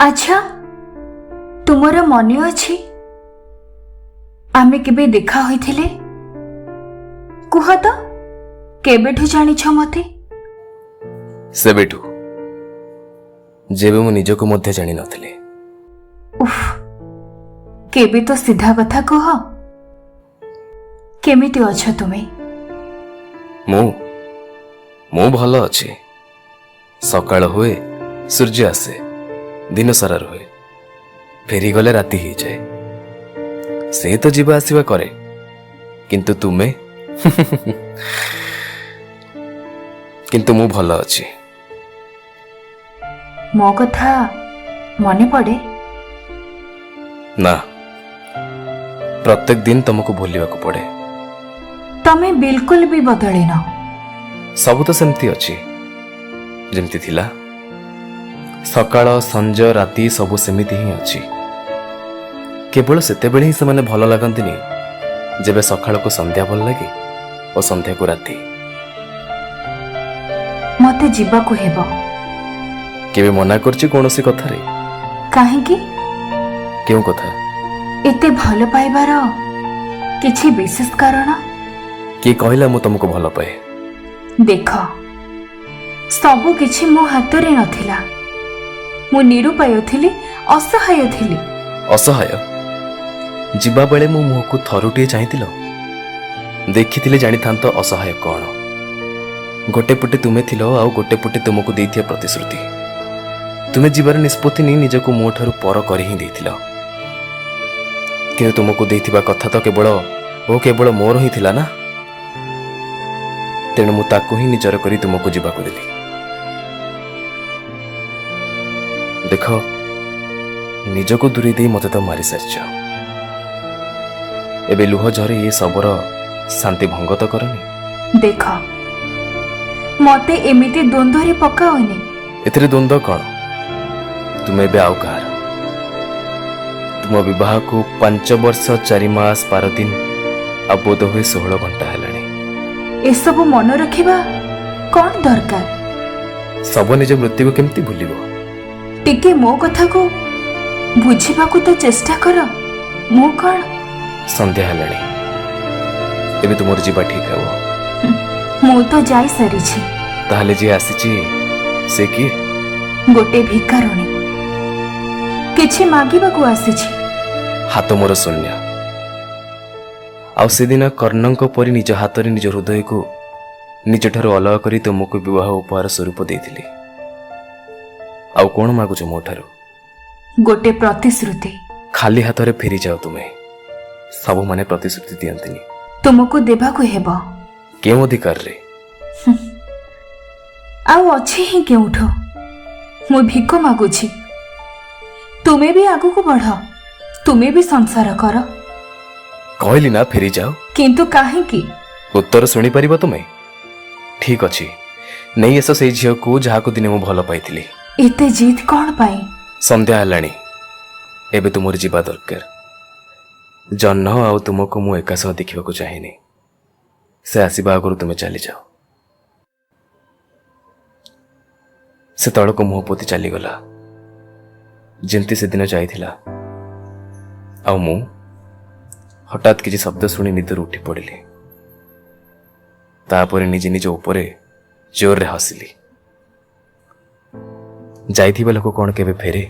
अच्छा तुमर मन अछि आमे केबे देखा होइथिले? कुह तो केबेठु जानिछ मते? सेबेठु जेबे मु निजको मध्य जानि नथिले। उफ केबे तो सीधा कथा कह, केमिति अछ तुमे? मु भल अछि। सकाळ हुए सूर्य आसे, दिन सारा रुहे, फेरी गले राति ही जाए। से तो जीवा आसीबा करे, किंतु तुमे किंतु मु भल अछि। मो कथा मने पड़े? ना, प्रत्येक दिन तुमको भूलिबा को पड़े। तमे बिल्कुल भी बदली न। सब तो सेमती अछि जेमती थिला। सकाळ संज राति सब सेमिति ही अछि। केवल सेते बेले ही से भल लागंतिनी जेबे सकाळ को संध्या भल लागे और संध्या को राति। मते जीवा को हेबो। केबे मना करछि कोनोसी कथारे? काहेकि? केउ कथा? एते भल पाइबार किछि विशेष कारण? के कहला मु तुमको भल पाए? देख सबु किछि मो हाथ रे नथिला। मु निरुपाय थिली, असहाय थिली। असहाय? जीवा बेले मो मुह को थरुटिए चाहिथिलो? देखिथिले जानि थांतो असहाय कोन। गोटे पटे तुमे थिलो आउ गोटे पटे तुमको देइथिया प्रतिश्रुति। तुमे जीवार निष्पत्ति नि निजको मो ठारु पर करि ही देइथिलो। कि तुमको देइथिबा कथा तो केवल मोर ही थिला ना। तेणु मु ताकू ही निजर करी तुमको जीवा को देली। देख निजको दूरी दे मते तो मारी सारछ। एबे लुह झरे ये सबर शांति भंग तो करनी। देख मते एमिति द्वंद्वरे पकाओनी। एथरे द्वंद्व कौन? तुम एबे आउ कहार? तुम विवाह को 5 वर्ष 4 मास 12 दिन अबोध हुए 16 घंटा हेलानी। ए सब मन रखिबा कौन दरकार? सब निज मृत्यु को केमती भूलिबो? टिके मो कथा को बुझिबा को तो चेष्टा कर। मो कौन? संध्या हेलानी, एबे तुमर जीवा ठीक हबो। मो तो जाई सारिछि। ताहले जे आसीछि से किए? गोटे भिकारुणी किछि मागिबा को आसीछि। हाथ मोर शून्य। आउ से दिन कर्णंक परि निज हाथ रे निज हृदय को निज ठारो अलग करी तुमको विवाह उपहार स्वरूप देइथिली। आउ कोन मागुछ मो ठारो? गोटे प्रतिश्रुति। खाली हाथ रे फेरी जाओ तुमे। सब माने प्रतिश्रुति दियंतिनी। तुमको देबा को हेबो। केउ अधिकार रे? आउ अछि ही केउठो? मु भिक मागुछि। तुमे भी आगु को बढ़, तुमे भी संसार कर। कहली ना फेरी जाओ। किंतु काहेकि? उत्तर सुनी परिबो तुमे? ठीक अछि, नहीं एस से झियो को जहा को दिने मु भल पाइथिली। एते जीत कोन पाई? संध्या हेलाणी, एबे तुमर जीवा दरकार। जन्न आउ तुमको मु एका सह देखिबा को चाहिनी। से आसीबा आगरु तुमे चली जाओ। से तळको मुह पोती चली गला जेंती से दिन जाइथिला। आउ मु हठात किसी शब्द शुणी निदर उठी पड़िली। तापरे निजे निज उपरे जोर रे हसिली। जाइथिबा लोक कोन केबे फेरे?